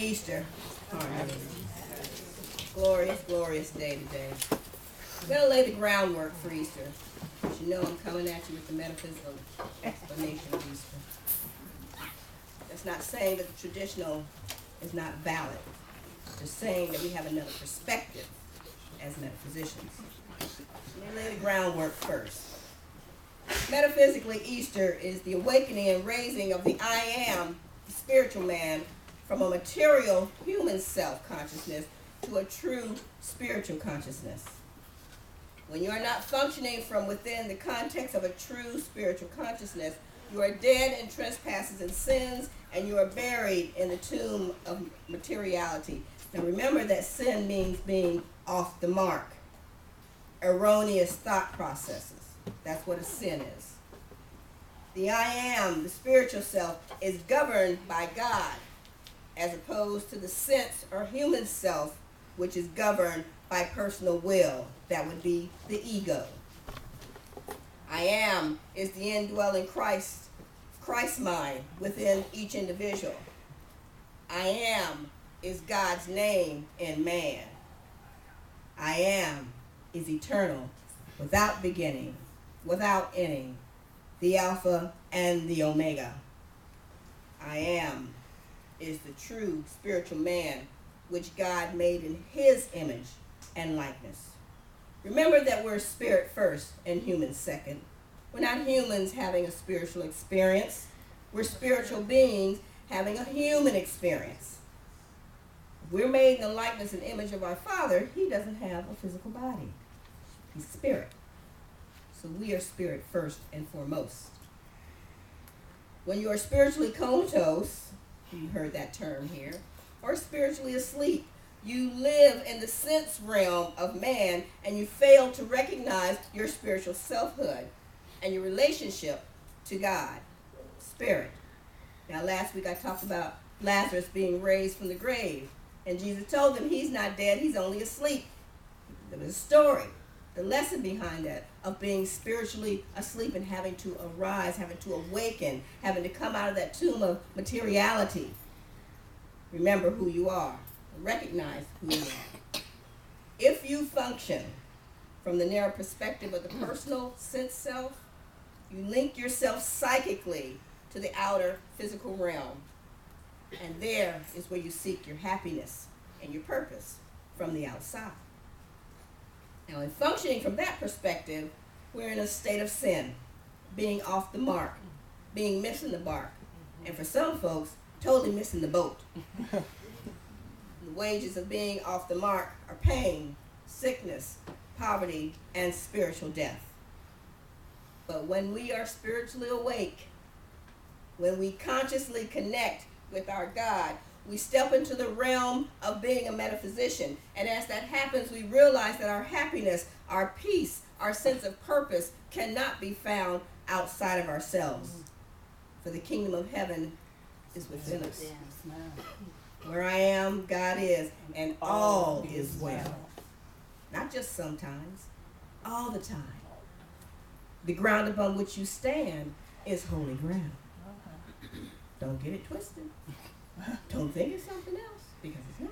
Easter. Glorious, glorious day today. I'm going to lay the groundwork for Easter. As you know, I'm coming at you with the metaphysical explanation of Easter. That's not saying that the traditional is not valid. Just saying that we have another perspective as metaphysicians. Let me lay the groundwork first. Metaphysically, Easter is the awakening and raising of the I am, the spiritual man, from a material human self-consciousness to a true spiritual consciousness. When you are not functioning from within the context of a true spiritual consciousness, you are dead in trespasses and sins, and you are buried in the tomb of materiality. Now remember that sin means being off the mark, erroneous thought processes. That's what a sin is. The I am, the spiritual self, is governed by God, as opposed to the sense or human self, which is governed by personal will. That would be the ego. I am is the indwelling Christ mind within each individual. I am is God's name in man. I am is eternal, without beginning, without ending, the Alpha and the Omega. I am is the true spiritual man, which God made in his image and likeness. Remember that we're spirit first and humans second. We're not humans having a spiritual experience. We're spiritual beings having a human experience. We're made in the likeness and image of our Father. He doesn't have a physical body. He's spirit. So we are spirit first and foremost. When you are spiritually comatose, you heard that term here, or spiritually asleep, you live in the sense realm of man and you fail to recognize your spiritual selfhood and your relationship to God, spirit. Now last week I talked about Lazarus being raised from the grave, and Jesus told him he's not dead, he's only asleep. There was a story, the lesson behind that, of being spiritually asleep and having to arise, having to awaken, having to come out of that tomb of materiality. Remember who you are. Recognize who you are. If you function from the narrow perspective of the personal sense self, you link yourself psychically to the outer physical realm. And there is where you seek your happiness and your purpose from the outside. Now, in functioning from that perspective, we're in a state of sin, being off the mark, being missing the mark, and for some folks, totally missing the boat. The wages of being off the mark are pain, sickness, poverty, and spiritual death. But when we are spiritually awake, when we consciously connect with our God, we step into the realm of being a metaphysician. And as that happens, we realize that our happiness, our peace, our sense of purpose cannot be found outside of ourselves. For the kingdom of heaven is within us. Where I am, God is, and all is well. Not just sometimes, all the time. The ground upon which you stand is holy ground. Don't get it twisted. Don't think it's something else, because it's not.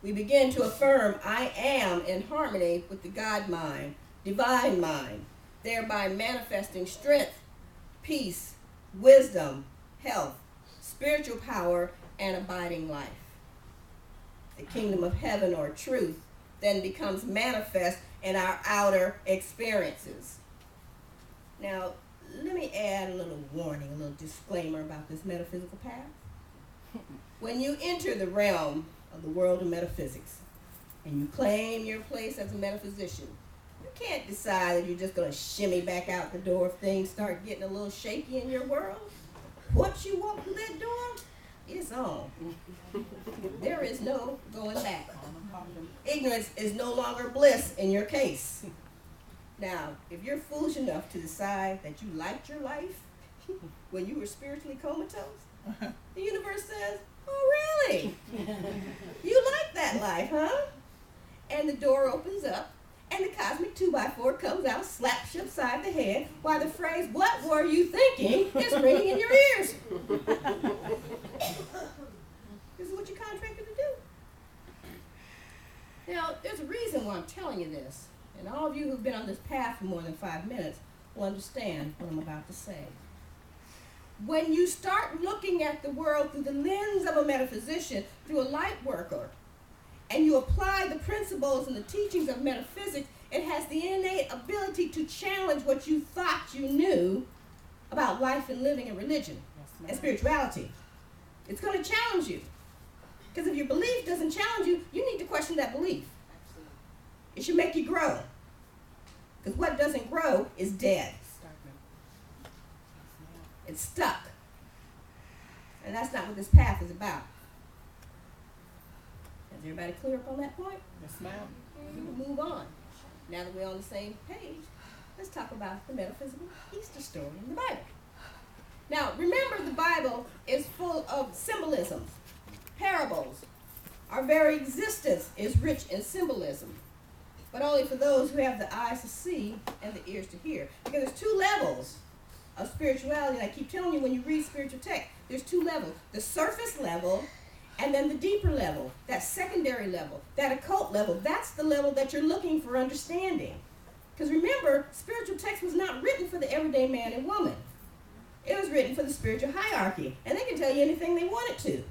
We begin to affirm I am in harmony with the God mind, divine mind, thereby manifesting strength, peace, wisdom, health, spiritual power, and abiding life. The kingdom of heaven, or truth, then becomes manifest in our outer experiences. Now, let me add a little warning, a little disclaimer about this metaphysical path. When you enter the realm of the world of metaphysics and you claim your place as a metaphysician, you can't decide that you're just going to shimmy back out the door if things start getting a little shaky in your world. Once you walk through that door, it's on. There is no going back. Ignorance is no longer bliss in your case. Now, if you're foolish enough to decide that you liked your life when you were spiritually comatose, the universe says, oh, really? You like that life, huh? And the door opens up, and the cosmic 2x4 comes out, slaps you upside the head, while the phrase, what were you thinking, is ringing in your ears. telling you this, and all of you who've been on this path for more than 5 minutes will understand what I'm about to say. When you start looking at the world through the lens of a metaphysician, through a light worker, and you apply the principles and the teachings of metaphysics, it has the innate ability to challenge what you thought you knew about life and living and religion and spirituality. It's going to challenge you. Because if your belief doesn't challenge you, you need to question that belief. It should make you grow. Because what doesn't grow is dead. It's stuck. And that's not what this path is about. Is everybody clear up on that point? Yes, ma'am. We'll move on. Now that we're on the same page, let's talk about the metaphysical Easter story in the Bible. Now, remember, the Bible is full of symbolisms, parables. Our very existence is rich in symbolism, but only for those who have the eyes to see and the ears to hear. Because there's two levels of spirituality, and I keep telling you, when you read spiritual text, there's two levels. The surface level, and then the deeper level, that secondary level, that occult level. That's the level that you're looking for understanding. Because remember, spiritual text was not written for the everyday man and woman. It was written for the spiritual hierarchy, and they can tell you anything they wanted to.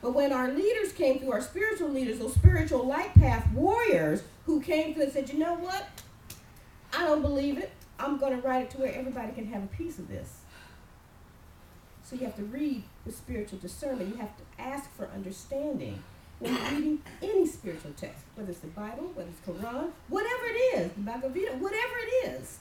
But when our leaders came through, our spiritual leaders, those spiritual light path warriors who came through and said, you know what? I don't believe it. I'm going to write it to where everybody can have a piece of this. So you have to read with spiritual discernment. You have to ask for understanding when you're reading any spiritual text, whether it's the Bible, whether it's Quran, whatever it is, the Bhagavad Gita, whatever it is.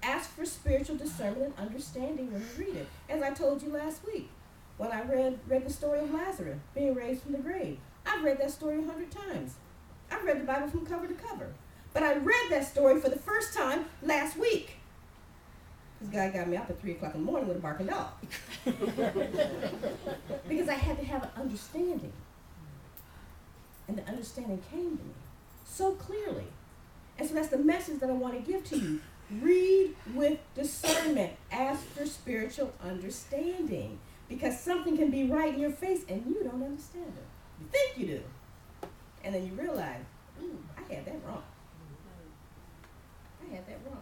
Ask for spiritual discernment and understanding when you read it. As I told you last week, when I read the story of Lazarus being raised from the grave. I've read that story 100 times. I've read the Bible from cover to cover. But I read that story for the first time last week. This guy got me up at 3 o'clock in the morning with a barking dog. Because I had to have an understanding. And the understanding came to me so clearly. And so that's the message that I want to give to you. Read with discernment. Ask for spiritual understanding. Because something can be right in your face and you don't understand it. You think you do. And then you realize, I had that wrong. I had that wrong.